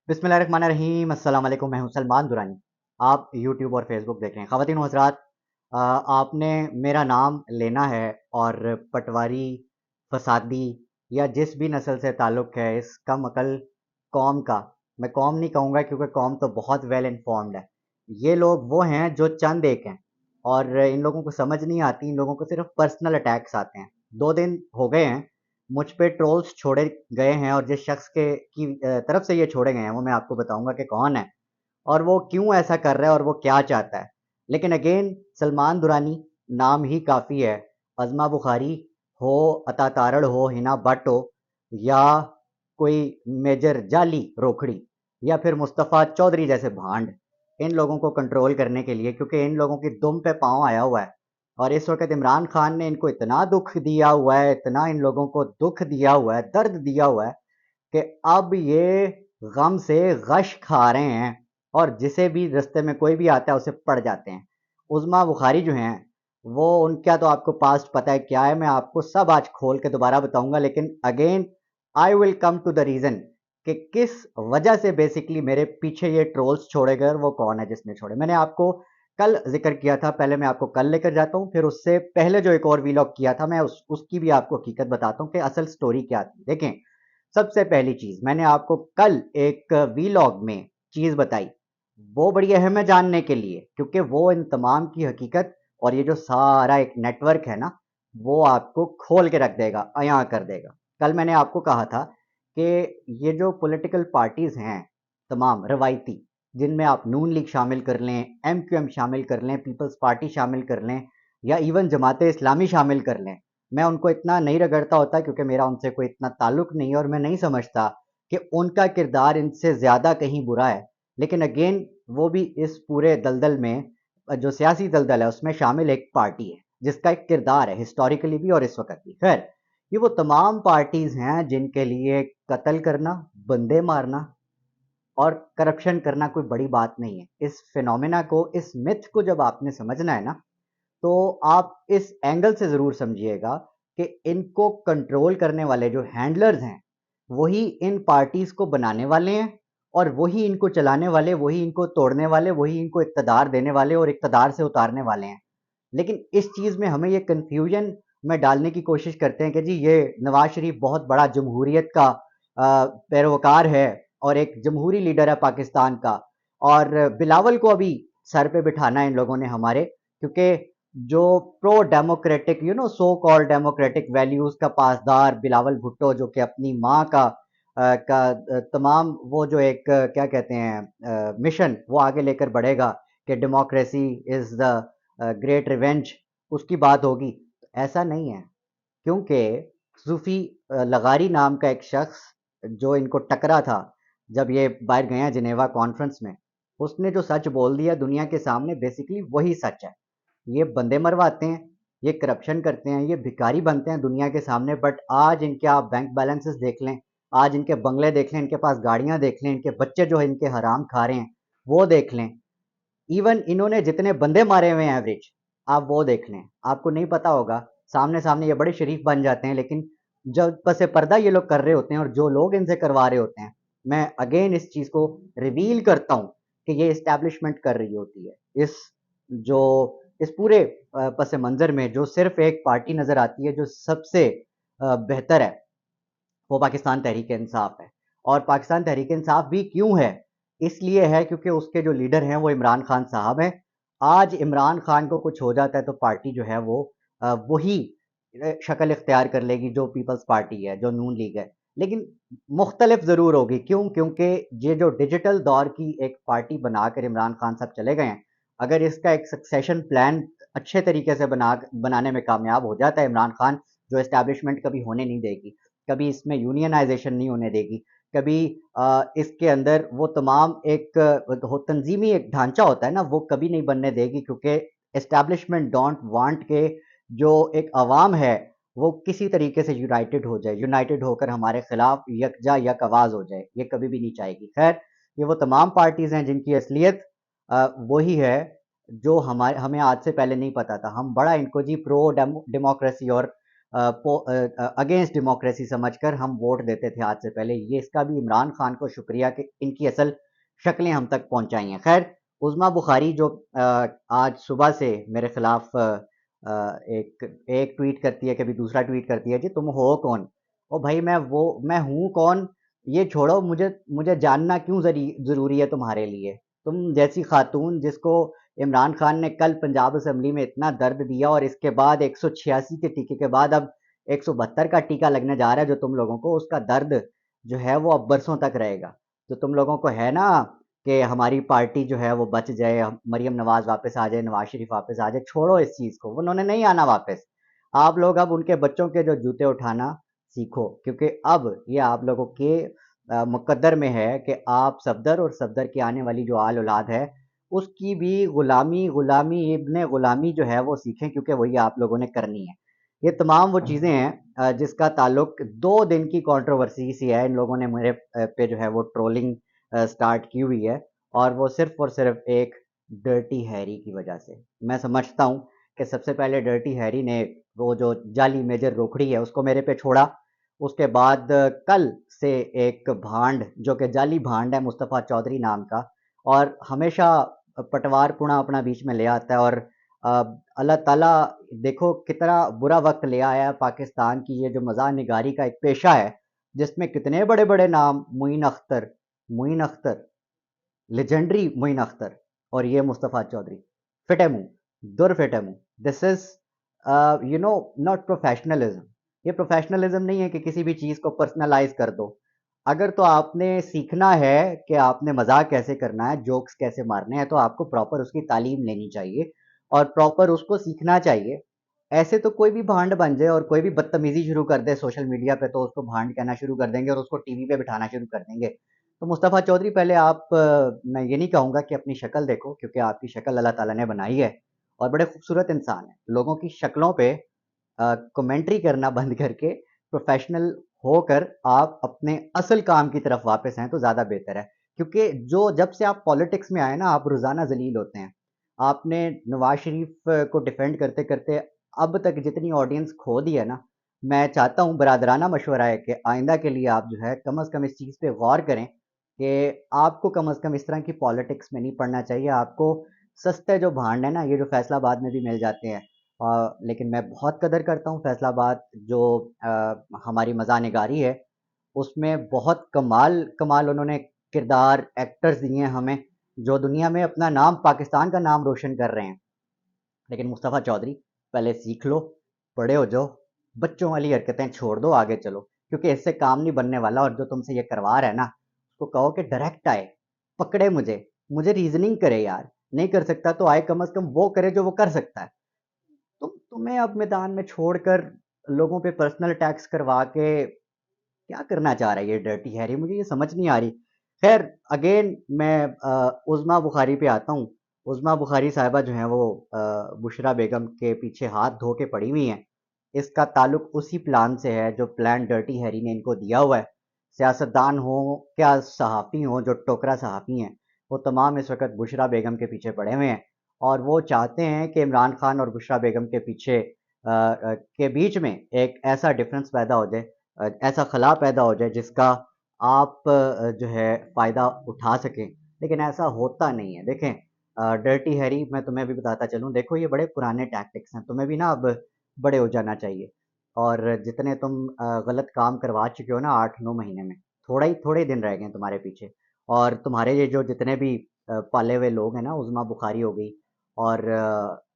बिस्मिल्लाहिर्रहमानिर्रहीम अस्सलाम वालेकुम। मैं हूं सलमान दुरानी। आप यूट्यूब और फेसबुक देख रहे हैं। ख़वातीन व हज़रात, आपने मेरा नाम लेना है और पटवारी, फसादी या जिस भी नस्ल से ताल्लुक़ है इस कम अकल कौम का, मैं कौम नहीं कहूँगा क्योंकि कौम तो बहुत वेल इन्फॉर्म्ड है। ये लोग वो हैं जो चंद एक हैं और इन लोगों को समझ नहीं आती, इन लोगों को सिर्फ़ पर्सनल अटैक्स आते हैं। 2 दिन हो गए हैं मुझ पे ट्रोल्स छोड़े गए हैं और जिस शख्स के की तरफ से ये छोड़े गए हैं वो मैं आपको बताऊँगा कि कौन है और वो क्यों ऐसा कर रहा है और वो क्या चाहता है। लेकिन अगेन सलमान दुरानी नाम ही काफ़ी है। अज़मा बुखारी हो, अता तारड़ हो, हिना भट्ट हो या कोई मेजर जाली रोखड़ी या फिर मुस्तफ़ा चौधरी जैसे भांड, इन लोगों को कंट्रोल करने के लिए, क्योंकि इन लोगों की दुम पे पाँव आया हुआ है और इस वक़्त इमरान खान ने इनको इतना दुःख दिया हुआ है, इतना इन लोगों को दुःख दिया हुआ है, दर्द दिया हुआ है कि अब ये गम से गश खा रहे हैं और जिसे भी रास्ते में कोई भी आता है उसे पड़ जाते हैं। उज़मा बुखारी जो हैं, वो उनका तो आपको पास्ट पता है क्या है, मैं आपको सब आज खोल के दोबारा बताऊँगा, लेकिन again I will come to the reason कि किस वजह से बेसिकली मेरे पीछे ये ट्रोल्स छोड़े गए और वो कौन है जिसने छोड़े। मैंने आपको कल ज़िक्र किया था, पहले मैं आपको कल लेकर जाता हूँ, फिर उससे पहले जो एक और वीलॉग किया था मैं उसकी भी आपको हकीकत बताता हूँ कि असल स्टोरी क्या थी। देखें, सबसे पहली चीज़ मैंने आपको कल एक वीलॉग में चीज़ बताई, वो बड़ी अहम है जानने के लिए, क्योंकि वो इन तमाम की हकीकत और ये जो सारा एक नेटवर्क है ना, वो आपको खोल के रख देगा, अयां कर देगा। कल मैंने आपको कहा था कि ये जो पॉलिटिकल पार्टीज़ हैं, तमाम रवायती, जिनमें आप नून लीग शामिल कर लें, एमक्यूएम शामिल कर लें, पीपल्स पार्टी शामिल कर लें या इवन जमात इस्लामी शामिल कर लें, मैं उनको इतना नहीं रगड़ता होता क्योंकि मेरा उनसे कोई इतना ताल्लुक नहीं है और मैं नहीं समझता कि उनका किरदार इनसे ज़्यादा कहीं बुरा है। लेकिन अगेन वो भी इस पूरे दलदल में जो सियासी दलदल है उसमें शामिल एक पार्टी है, जिसका एक किरदार है हिस्टोरिकली भी और इस वक़्त भी। खैर, ये वो तमाम पार्टीज़ हैं जिनके लिए कत्ल करना, बंदे मारना और करप्शन करना कोई बड़ी बात नहीं है। इस फिनोमेना को, इस मिथ को जब आपने समझना है ना, तो आप इस एंगल से ज़रूर समझिएगा कि इनको कंट्रोल करने वाले जो हैंडलर्स हैं, वही इन पार्टीज़ को बनाने वाले हैं और वही इनको चलाने वाले, वही इनको तोड़ने वाले, वही इनको इक़्तिदार देने वाले और इक़्तिदार से उतारने वाले हैं। लेकिन इस चीज़ में हमें ये कन्फ्यूजन में डालने की कोशिश करते हैं कि जी ये नवाज़ शरीफ बहुत बड़ा जमहूरियत का पैरोकार है और एक जमहूरी लीडर है पाकिस्तान का और बिलावल को अभी सर पे बिठाना है इन लोगों ने हमारे, क्योंकि जो pro democratic so called democratic values का पासदार बिलावल भुट्टो, जो कि अपनी माँ तमाम वो जो एक क्या कहते हैं मिशन वो आगे लेकर बढ़ेगा कि democracy is the great revenge, उसकी बात होगी। ऐसा नहीं है, क्योंकि सूफ़ी लगारी नाम का एक शख्स जो इनको टकरा था जब ये बाहर गए हैं जिनेवा कॉन्फ्रेंस में, उसने जो सच बोल दिया दुनिया के सामने बेसिकली वही सच है। ये बंदे मरवाते हैं, ये करप्शन करते हैं, ये भिखारी बनते हैं दुनिया के सामने, बट आज इनके आप बैंक बैलेंसेस देख लें, आज इनके बंगले देख लें, इनके पास गाड़ियाँ देख लें, इनके बच्चे जो इनके हराम खा रहे हैं, वो देख लें। इवन इन्होंने जितने बंदे मारे हुए हैं एवरेज, आप वो देख लें। आपको नहीं पता होगा, सामने-सामने ये बड़े शरीफ बन जाते हैं, लेकिन जब पसे पर्दा ये लोग कर रहे होते हैं और जो लोग इनसे करवा रहे होते हैं, मैं अगेन इस चीज़ को रिवील करता हूँ कि ये एस्टैब्लिशमेंट कर रही होती है। जो इस पूरे पस मंज़र में जो सिर्फ़ एक पार्टी नज़र आती है जो सबसे बेहतर है, वो पाकिस्तान तहरीक-ए-इंसाफ है। और पाकिस्तान तहरीक-ए-इंसाफ भी क्यों है? इसलिए है क्योंकि उसके जो लीडर हैं वो इमरान खान साहब हैं। आज इमरान खान को कुछ हो जाता है तो पार्टी जो है वो वही शक्ल इख्तियार कर लेगी जो पीपल्स पार्टी है, जो नून लीग है। लेकिन मुख्तलिफ ज़रूर होगी, क्यों? क्योंकि ये जो डिजिटल दौर की एक पार्टी बनाकर इमरान खान साहब चले गए हैं, अगर इसका एक सक्सेशन प्लान अच्छे तरीके से बनाने में कामयाब हो जाता है इमरान खान, जो एस्टैब्लिशमेंट कभी होने नहीं देगी, कभी इसमें यूनियनाइज़ेशन नहीं होने देगी, कभी इसके अंदर वो तमाम एक तंज़ीमी एक ढांचा होता है ना, वो कभी नहीं बनने देगी, क्योंकि एस्टैब्लिशमेंट डोंट वांट के जो एक अवाम है, वो किसी तरीके से यूनाइटेड हो जाए, यूनाइटेड होकर हमारे खिलाफ यकजा यक आवाज़ हो जाए, ये कभी भी नहीं चाहेगी। खैर, ये वो तमाम पार्टीज़ हैं जिनकी असलियत वही है जो हमें आज से पहले नहीं पता था। हम बड़ा इनको जी प्रो डेमोक्रेसी और अगेंस्ट डेमोक्रेसी समझकर हम वोट देते थे आज से पहले। ये इसका भी इमरान खान को शुक्रिया कि इनकी असल शक्लें हम तक पहुंचाई हैं। खैर, उज़मा बुखारी जो आज सुबह से मेरे खिलाफ एक एक ट्वीट करती है, कभी दूसरा ट्वीट करती है, जी तुम हो कौन? ओ भाई, मैं हूँ कौन ये छोड़ो, मुझे मुझे जानना क्यों जरूरी है तुम्हारे लिए? तुम जैसी खातून जिसको इमरान खान ने कल पंजाब असेंबली में इतना दर्द दिया और इसके बाद 186 के टीके के बाद अब 172 का टीका लगने जा रहा है जो तुम लोगों को, उसका दर्द जो है वो अब बरसों तक रहेगा। तो तुम लोगों को है ना कि हमारी पार्टी जो है वो बच जाए, मरियम नवाज वापस आ जाए, नवाज शरीफ वापस आ जाए, छोड़ो इस चीज को, उन्होंने नहीं आना वापस। आप लोग अब उनके बच्चों के जो जूते उठाना सीखो, क्योंकि अब ये आप लोगों के मुकद्दर में है कि आप सफदर और सफदर की आने वाली जो आल औलाद है उसकी भी गुलामी गुलामी इब्ने गुलामी जो है वो सीखें, क्योंकि वही आप लोगों ने करनी है। ये तमाम वो चीज़ें हैं जिसका ताल्लुक 2 दिन की कंट्रोवर्सी सी है। इन लोगों ने मेरे पे जो है वो ट्रोलिंग स्टार्ट की हुई है, और सिर्फ एक डर्टी हैरी की वजह से। मैं समझता हूँ कि सबसे पहले डर्टी हैरी ने वो जो जाली मेजर रोकड़ी है उसको मेरे पे छोड़ा। उसके बाद कल से एक भांड जो कि जाली भांड है मुस्तफ़ा चौधरी नाम का, और हमेशा पटवार पुणा अपना बीच में ले आता है। और अल्लाह ताला देखो कितना बुरा वक्त ले आया है पाकिस्तान की, ये जो मज़ाह निगारी का एक पेशा है जिसमें कितने बड़े बड़े नाम, मुइन अख्तर, लेजेंडरी मोइन अख्तर, और ये मुस्तफ़ा चौधरी, फिटे मुंह, दुर फिटे मुंह। This is you know not professionalism. ये प्रोफेशनलिज्म नहीं है कि किसी भी चीज़ को पर्सनलाइज कर दो। अगर तो आपने सीखना है कि आपने मजाक कैसे करना है, जोक्स कैसे मारने हैं, तो आपको प्रॉपर उसकी तालीम लेनी चाहिए और प्रॉपर उसको सीखना चाहिए। ऐसे तो कोई भी भांड बन जाए और कोई भी बदतमीजी शुरू कर दे सोशल मीडिया पे, तो उसको भांड कहना शुरू कर देंगे और उसको टीवी पे बिठाना शुरू कर देंगे। तो मुस्तफ़ा चौधरी, पहले आप मैं ये नहीं कहूँगा कि अपनी शक्ल देखो, क्योंकि आपकी शक्ल अल्लाह ताला ने बनाई है और बड़े खूबसूरत इंसान है। लोगों की शक्लों पे कमेंट्री करना बंद करके प्रोफेशनल होकर आप अपने असल काम की तरफ वापस आएँ तो ज़्यादा बेहतर है। क्योंकि जो जब से आप पॉलिटिक्स में आए ना, आप रोज़ाना ज़लील होते हैं। आपने नवाज़ शरीफ को डिफेंड करते-करते अब तक जितनी ऑडियंस खो दी है ना, मैं चाहता हूँ, बरादराना मशवरा है कि आइंदा के लिए आप जो है कम से कम इस चीज़ पे गौर करें कि आपको कम से कम इस तरह की पॉलिटिक्स में नहीं पड़ना चाहिए। आपको सस्ते जो भांड है ना, ये जो फैसलाबाद में भी मिल जाते हैं, लेकिन मैं बहुत कदर करता हूँ फैसलाबाद जो हमारी मज़ाह निगारी है, उसमें बहुत कमाल कमाल उन्होंने किरदार एक्टर्स दिए हैं हमें, जो दुनिया में अपना नाम, पाकिस्तान का नाम रोशन कर रहे हैं। लेकिन मुस्तफ़ा चौधरी, पहले सीख लो, बड़े हो जाओ, बच्चों वाली हरकतें छोड़ दो, आगे चलो, क्योंकि इससे काम नहीं बनने वाला। और जो तुमसे ये करवा रहा है ना, उसको कहो कि डायरेक्ट आए, पकड़े मुझे रीजनिंग करे यार। नहीं कर सकता तो आए, कम से कम वो करे जो वो कर सकता है। तुम्हें अब मैदान में छोड़कर लोगों पे पर्सनल अटैक्स करवा के क्या करना चाह रहा है ये डर्टी हैरी, मुझे ये समझ नहीं आ रही। खैर, अगेन मैं उज़मा बुखारी पे आता हूँ। उज़मा बुखारी साहिबा जो हैं वो बुशरा बेगम के पीछे हाथ धो के पड़ी हुई हैं। इसका ताल्लुक उसी प्लान से है जो प्लान डर्टी हैरी ने इनको दिया हुआ है। सियासतदान हो क्या सहाफ़ी हो, जो टोकरा सहाफ़ी हैं, वो तमाम इस वक्त बुशरा बेगम के पीछे पड़े हुए हैं और वो चाहते हैं कि इमरान खान और बुशरा बेगम के पीछे के बीच में एक ऐसा डिफरेंस पैदा हो जाए, ऐसा खला पैदा हो जाए जिसका आप जो है फ़ायदा उठा सकें। लेकिन ऐसा होता नहीं है। देखें, डर्टी हैरी, मैं तुम्हें भी बताता चलूँ, देखो ये बड़े पुराने टैक्टिक्स हैं, तुम्हें भी ना अब बड़े हो जाना चाहिए। और जितने तुम गलत काम करवा चुके हो ना 8-9 महीने में, थोड़े ही दिन रह गए हैं तुम्हारे पीछे। और तुम्हारे ये जो जितने भी पाले हुए लोग हैं ना, उज़मा बुखारी हो गई और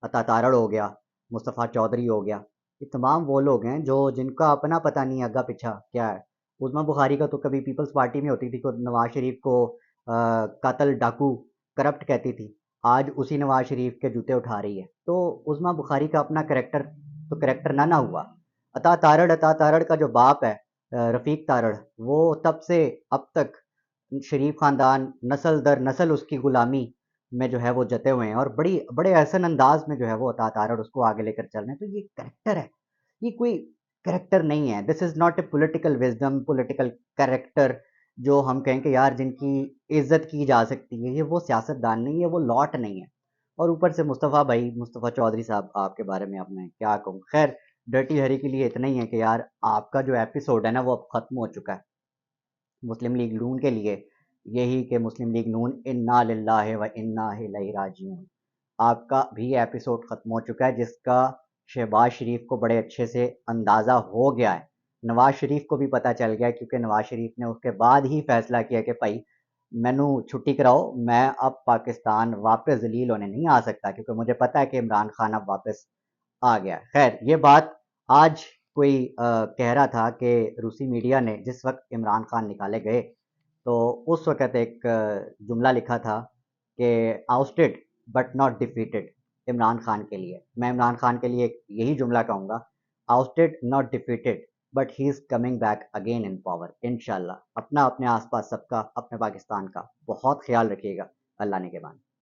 अता तारड़ हो गया, मुस्तफ़ा चौधरी हो गया, ये तमाम वो लोग हैं जो जिनका अपना पता नहीं है आगा पीछा क्या है। उज़मा बुखारी का तो कभी पीपल्स पार्टी में होती थी, को नवाज शरीफ को कातल, डाकू, करप्ट कहती थी। आज उसी नवाज शरीफ के जूते उठा रही है। तो उज़मा बुखारी का अपना करेक्टर तो करेक्टर ना हुआ। अता तारड़ का जो बाप है, रफ़ीक तारड़, वो तब से अब तक शरीफ खानदान नस्ल दर नस्ल उसकी गुलामी में जो है वो जते हुए हैं और बड़े एहसन अंदाज में जो है वो अता तारड़ उसको आगे लेकर चल रहे हैं। तो ये करेक्टर है, ये कोई करेक्टर नहीं है। This is not a political wisdom, political character जो हम कहें कि यार जिनकी इज्जत की जा सकती है। ये वो सियासतदान नहीं है, वो लॉट नहीं है। और ऊपर से मुस्तफ़ा भाई, मुस्तफ़ा चौधरी साहब, आपके बारे में अब मैं क्या कहूँ। खैर, डर्टी हैरी के लिए इतना ही है कि यार आपका जो एपिसोड है ना वो अब ख़त्म हो चुका है। मुस्लिम लीग नून के लिए यही कि मुस्लिम लीग नून इन्ना लिल्लाहि व इन्ना इलैहि राजिऊन, आपका भी एपिसोड ख़त्म हो चुका है, जिसका शहबाज शरीफ को बड़े अच्छे से अंदाज़ा हो गया है। नवाज शरीफ को भी पता चल गया है, क्योंकि नवाज शरीफ ने उसके बाद ही फैसला किया कि भाई मैनू छुट्टी कराओ, मैं अब पाकिस्तान वापस जलील होने नहीं आ सकता, क्योंकि मुझे पता है कि इमरान खान अब वापस आ गया। खैर ये बात आज कोई कह रहा था कि रूसी मीडिया ने जिस वक्त इमरान खान निकाले गए तो उस वक्त एक जुमला लिखा था कि ousted but not defeated, Imran Khan के लिए। मैं इमरान खान के लिए यही जुमला कहूँगा, ousted not defeated but he is coming back again in power इंशाल्लाह। अपना अपने आसपास सबका, अपने पाकिस्तान का बहुत ख्याल रखिएगा। अल्लाह ने के बाद।